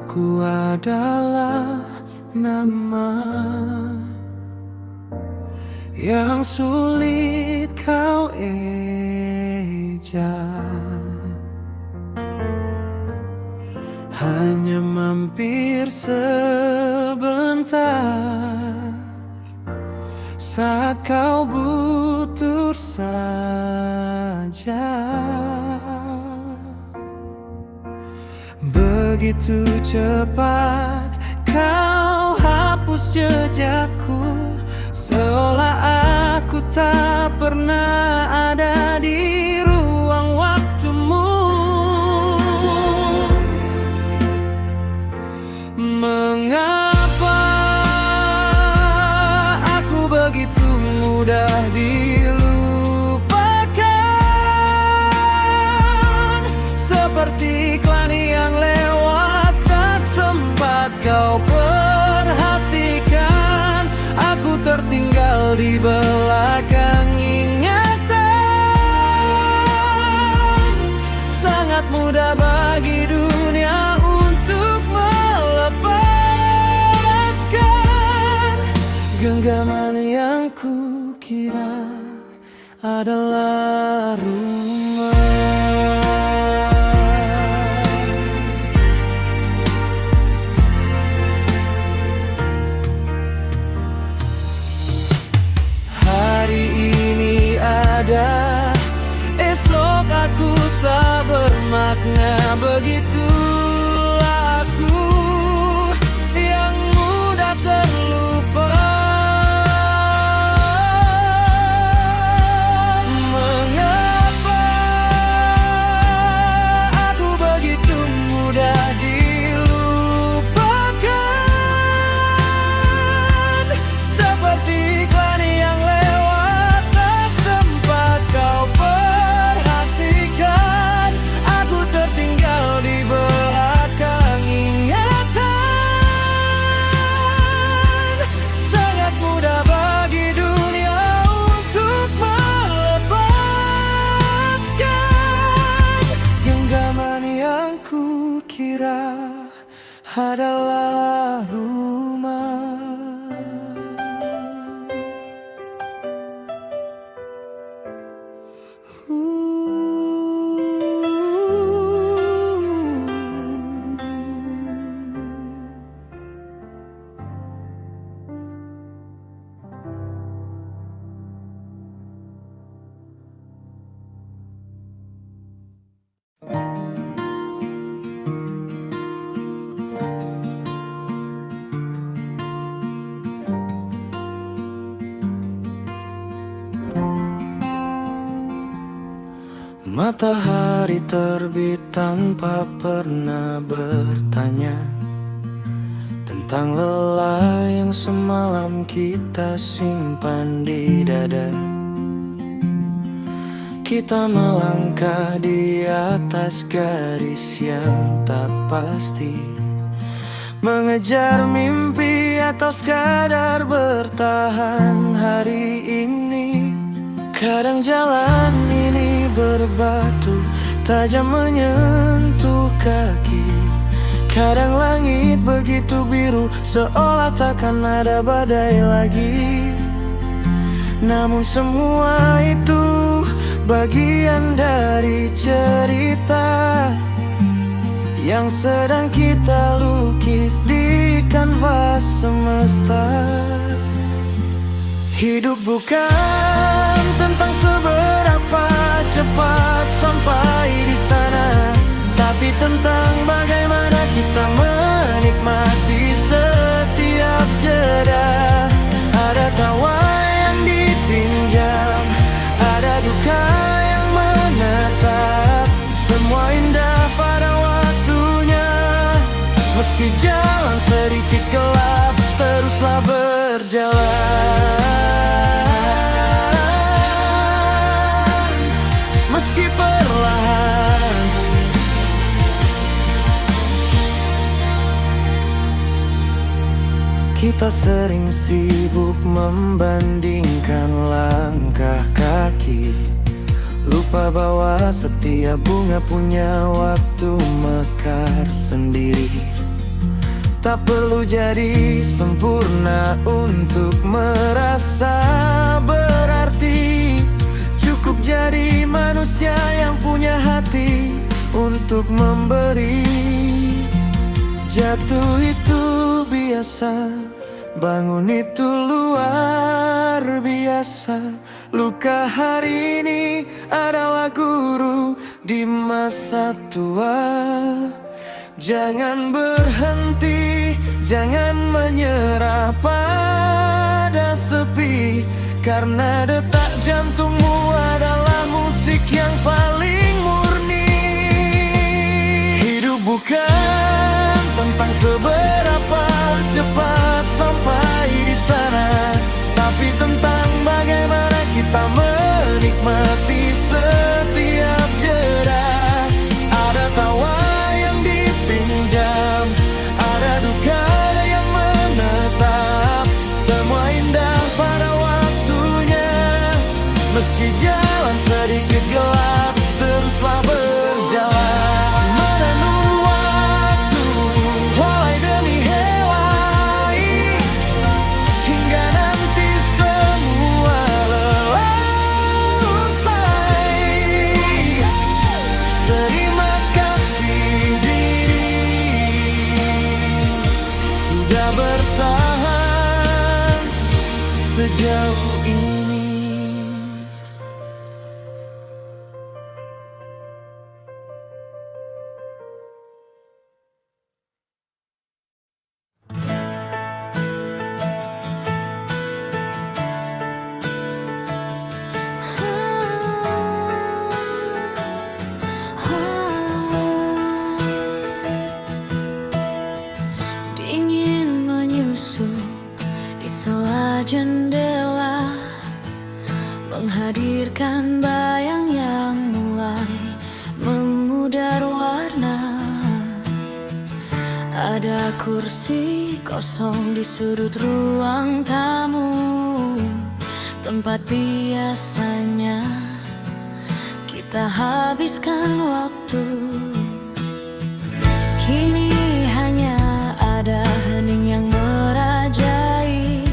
Aku adalah nama yang sulit kau eja, hanya mampir sebentar saat kau butuh saja. Begitu cepat kau hapus jejakku, seolah aku tak pernah ada di ruang waktumu. Mengapa aku begitu mudah dilupakan, seperti iklan yang lewat tak sempat kau perhatikan. Aku tertinggal di belakang ingatan. Sangat mudah bagi dunia untuk melepaskan genggaman yang kukira adalah rumah. Esok aku tak bermakna, begitulah aku yang mudah terlupa. Mengapa aku begitu mudah dilupakan, seperti iklan yang lewat tak sempat kau perhatikan. Aku tertinggal di belakang ingatan. Sangat mudah bagi dunia untuk melepaskan genggaman yang kukira adalah rumah. Matahari terbit tanpa pernah bertanya tentang lelah yang semalam kita simpan di dada. Kita melangkah di atas garis yang tak pasti, mengejar mimpi atau sekadar bertahan hari ini. Kadang jalan ini berbatu tajam menyentuh kaki. Kadang langit begitu biru seolah takkan ada badai lagi. Namun semua itu bagian dari cerita yang sedang kita lukis di kanvas semesta. Hidup bukan tentang seberapa cepat sampai di sana, tapi tentang bagaimana kita menikmati setiap jeda. Ada tawa yang dipinjam, ada duka yang menatap. Semua indah pada waktunya, meski jalan sedikit gelap, teruslah berjalan. Meski perlahan, kita sering sibuk membandingkan langkah kaki, lupa bahwa setiap bunga punya waktu mekar sendiri. Tak perlu jadi sempurna untuk merasa berarti. Cukup jadi manusia yang punya hati untuk memberi. Jatuh itu biasa, bangun itu luar biasa. Luka hari ini adalah guru di masa tua. Jangan berhenti, jangan menyerah pada sepi, karena detak jantungmu adalah musik yang paling murni. Hidup bukan tentang seberapa cepat sampai di sana, tapi tentang bagaimana kita menikmati setiap jeda. Ada tawa yang dipinjam, ada duka yang menetap. Semua indah pada waktunya, meski jalan sedikit gelap, teruslah berjalan. Menenun waktu, helai demi helai, hingga nanti semua lelah usai. Terima kasih diri, sudah bertahan sejauh ini. Dingin menyusup di sela jendela, menghadirkan bayang yang mulai memudar warna. Ada kursi kosong di sudut ruang tamu, tempat biasanya kita habiskan waktu. Kini hanya ada hening yang merajai,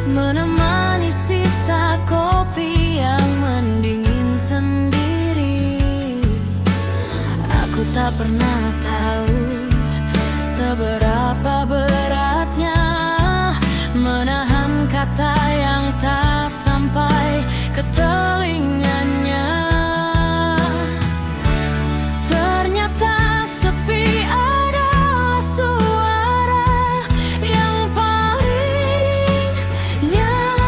menemani sisa kopi yang mendingin sendiri. Aku tak pernah tahu seberapa beratnya menahan kata yang tak sampai ke telinganya. Ternyata sepi adalah suara yang paling nyaring.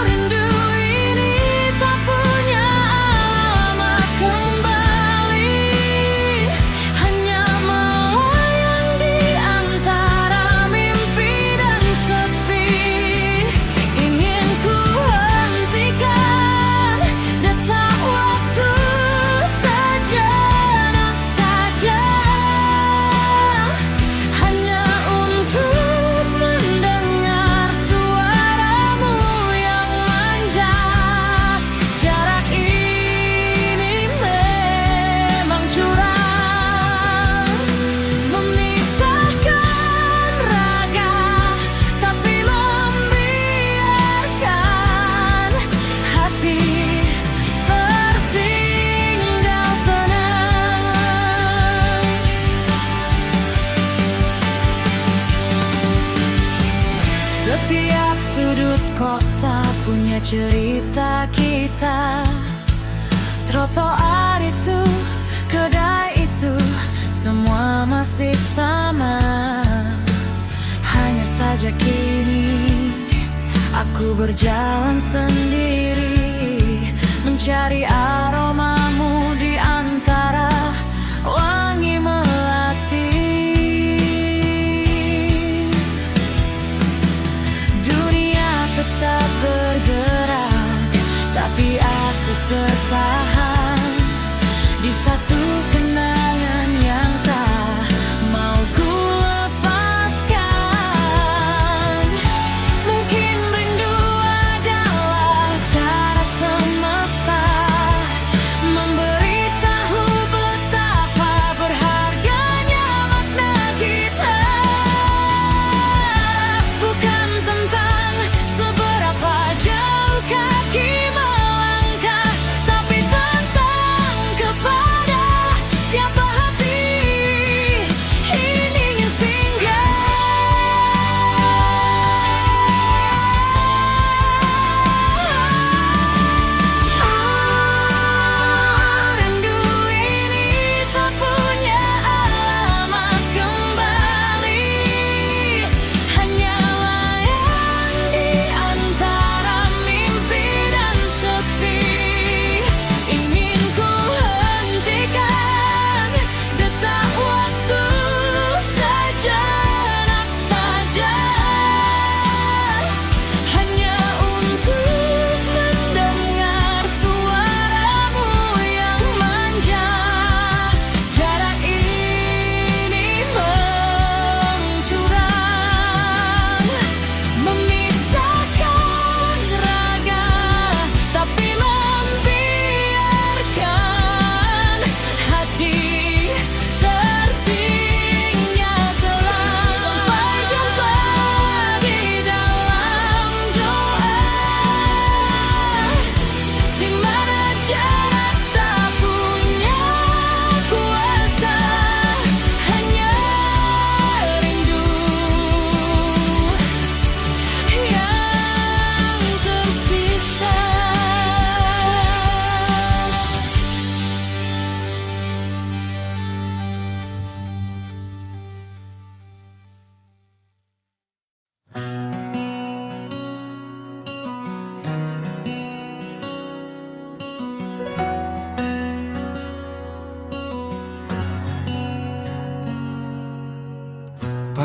Rindu ini tak punya alamat kembali, hanya melayang di antara mimpi dan sepi. Ingin ku hentikan detak waktu sejenak saja, hanya untuk mendengar suaramu yang manja. Jarak ini memang curang, memisahkan raga, tapi membiarkan hati tertinggal tenang. Setiap sudut kota punya cerita kita. Trotoar itu, kedai itu, semua masih sama. Hanya saja kini aku berjalan sendiri, mencari aromamu di antara wangi melati. Dunia tetap bergerak, tapi aku tertahan di satu kenangan yang tak mau ku lepaskan. Mungkin rindu adalah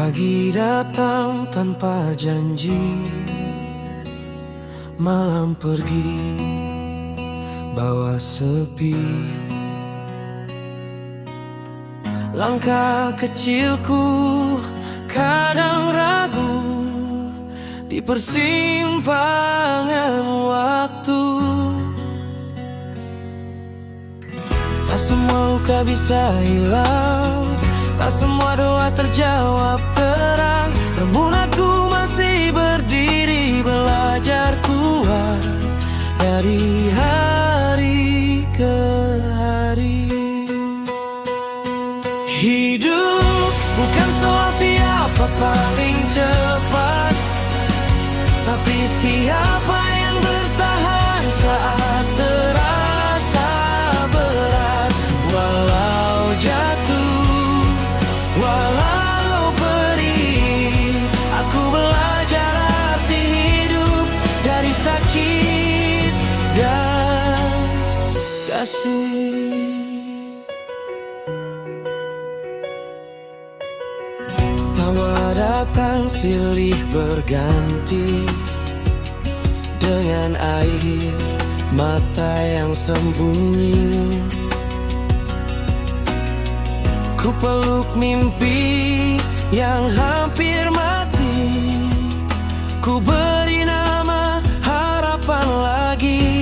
Pagi datang tanpa janji, malam pergi bawa sepi. Langkah kecilku kadang ragu di persimpangan waktu. Tak semua luka bisa hilang, tak semua doa terjawab terang. Namun aku masih berdiri, belajar kuat dari hari ke hari. Hidup bukan soal siapa paling cepat, tapi siapa yang bertahan saat terasa berat. Walau jatuh, walau perih, aku belajar arti hidup dari sakit dan kasih. Tawa datang silih berganti dengan air mata yang sembunyi. Ku peluk mimpi yang hampir mati, ku beri nama harapan lagi.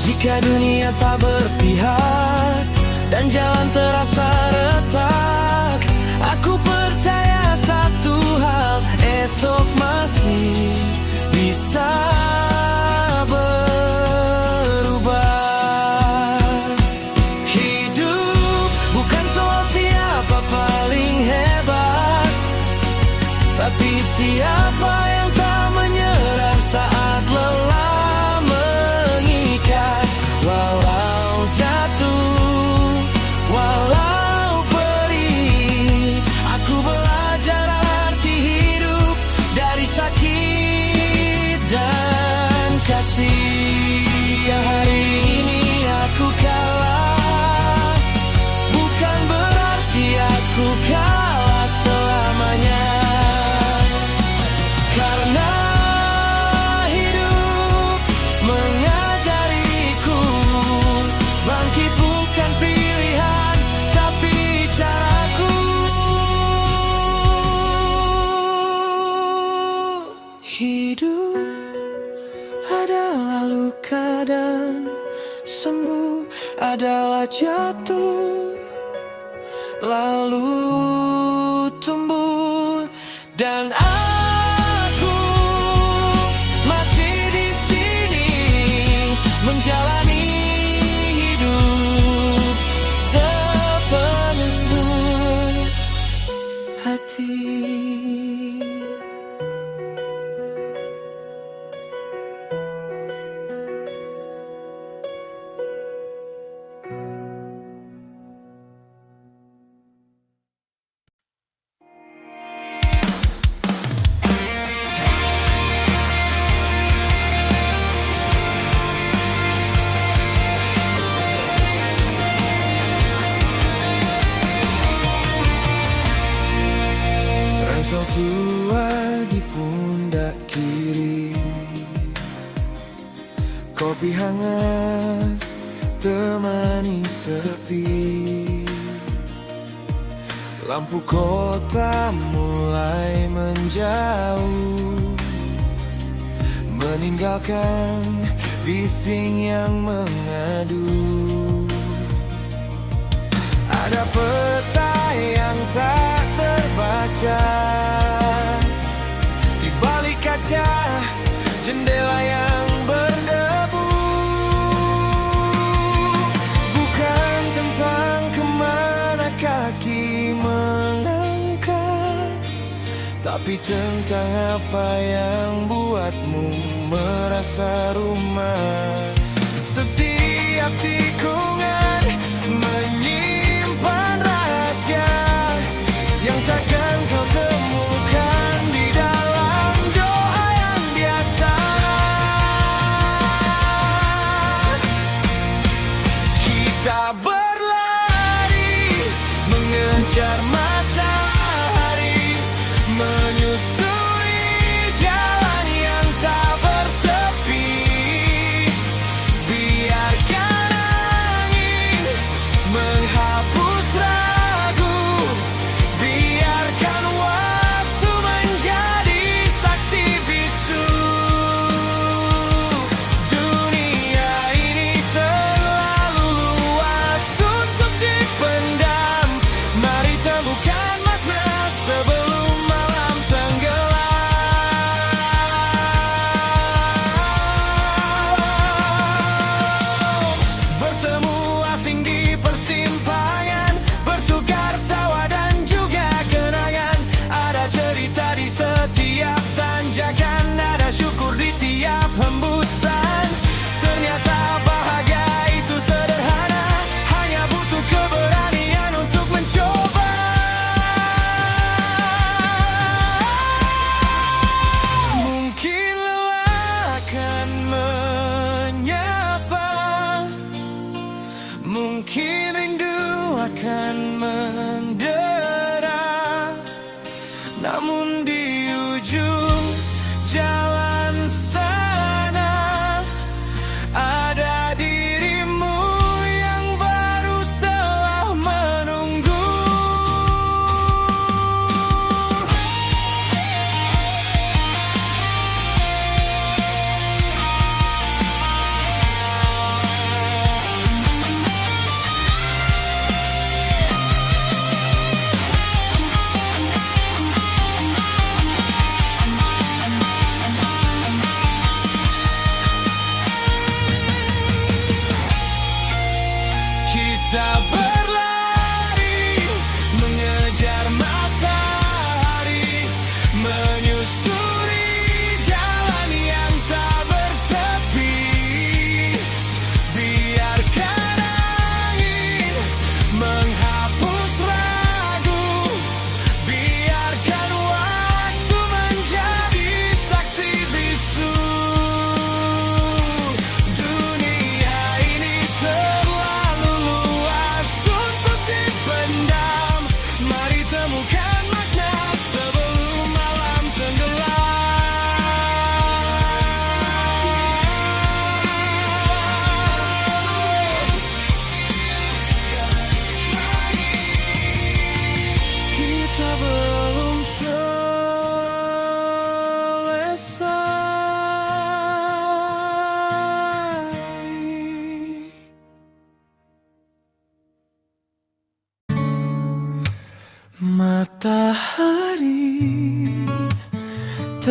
Jika dunia tak berpihak dan jalan terasa retak, aku percaya satu hal, esok masih bisa berubah. Hidup bukan soal siapa paling hebat, tapi siapa yang tak menyerah saat lelah mengikat. Walau jatuh, walau perih, aku belajar arti hidup dari sakit dan kasih. Yang hari ini aku kalah, bukan berarti aku kalah selamanya. Karena hidup mengajariku, bangkit bukan pilihan, tapi caraku. Hidup adalah luka dan sembuh adalah jatuh, lalu tumbuh. Dan aku masih di sini menjalani hidup sepenuh hati. Ransel tua di pundak kiri, kopi hangat temani sepi. Lampu kota mulai menjauh, meninggalkan bising yang mengadu. Ada peta yang tak terbaca di balik kaca jendela yang berdebu. Bukan tentang kemana kaki melangkah, tapi tentang apa yang buatmu merasa rumah. Setiap tikungan menyimpan rahasia yang takkan kau temukan di dalam doa yang biasa. Kita berlari mengejar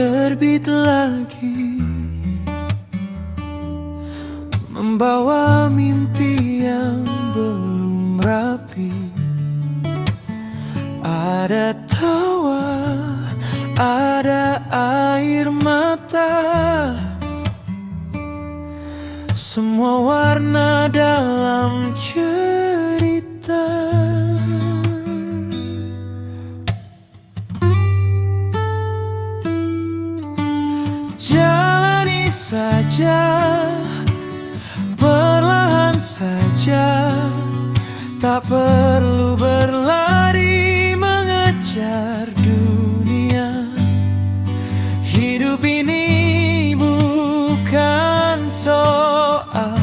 terbit lagi, membawa mimpi yang belum rapi. Ada tawa, ada air mata, semua warna dalam cerita. Jalani saja, perlahan saja, tak perlu berlari mengejar dunia. Hidup ini bukan soal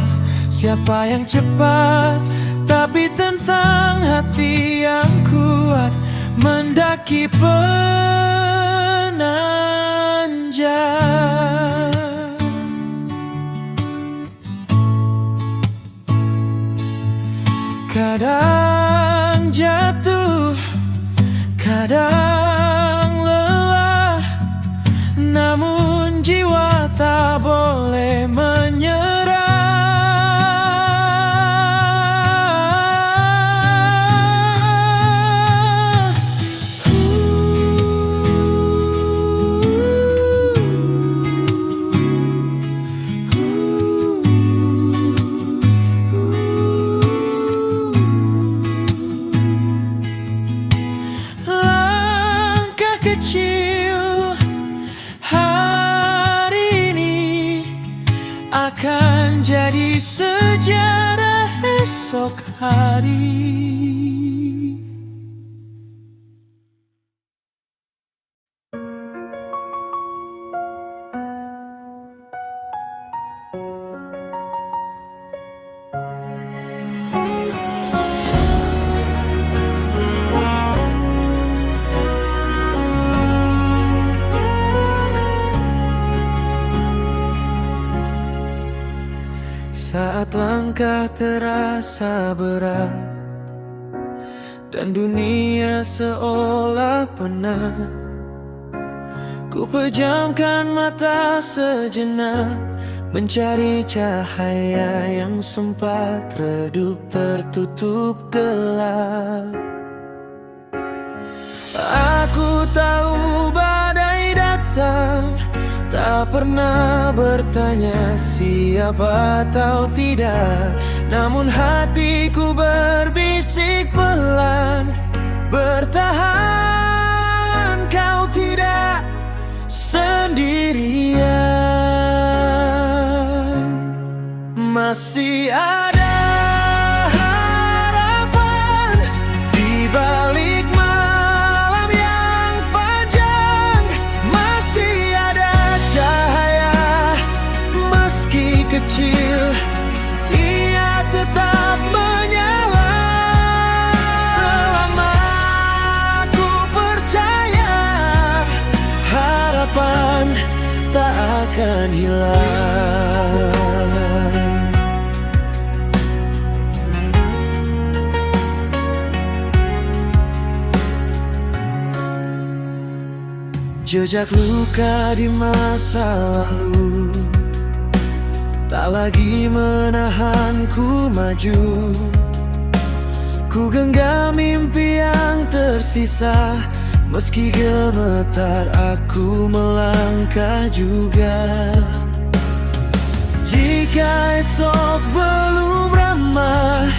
siapa yang cepat, tapi tentang hati yang kuat mendaki penanjak. Kadang jatuh, kadang lelah, namun jiwa tak boleh menyerah. Langkah kecil hari ini akan jadi sejarah esok hari. Saat langkah terasa berat dan dunia seolah penat, ku pejamkan mata sejenak, mencari cahaya yang sempat redup tertutup gelap. Aku tahu badai datang, tak pernah bertanya siapa atau tidak, namun hatiku berbisik pelan, bertahan, kau tidak sendirian. Masih ada harapan di balik malam yang panjang, masih ada cahaya meski kecil, ia tetap menyala. Selama aku percaya, harapan tak akan hilang. Jejak luka di masa lalu tak lagi menahanku maju. Ku genggam mimpi yang tersisa, meski gemetar aku melangkah juga. Jika esok belum ramah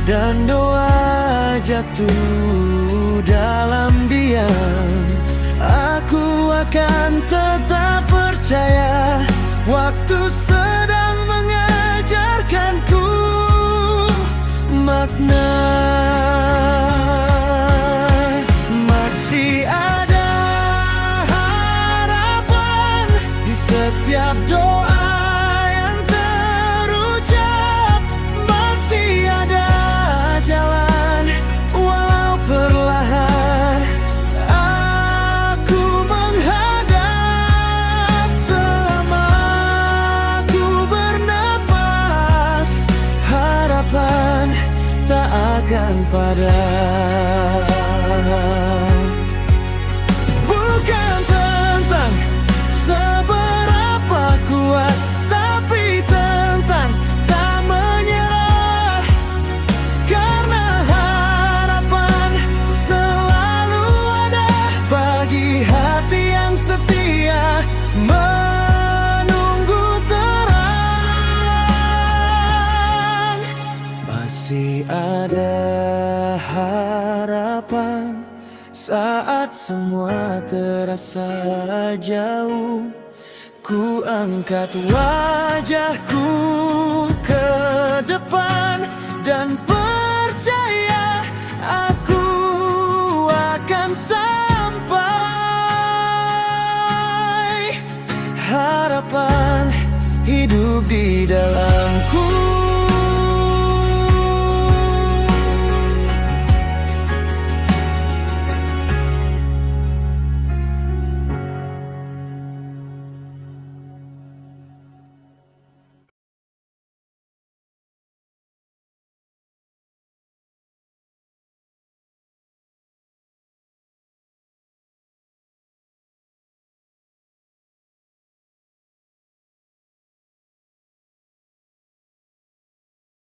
dan doa jatuh dalam diam, aku akan tetap percaya waktu sedang mengajarkanku makna. Masih ada harapan di setiap doa yang terucap, masih ada jalan walau perlahan. Aku menghadap, selama aku bernafas, harapan tak akan padam. Bukan tentang terasa jauh. Ku angkat wajahku ke depan,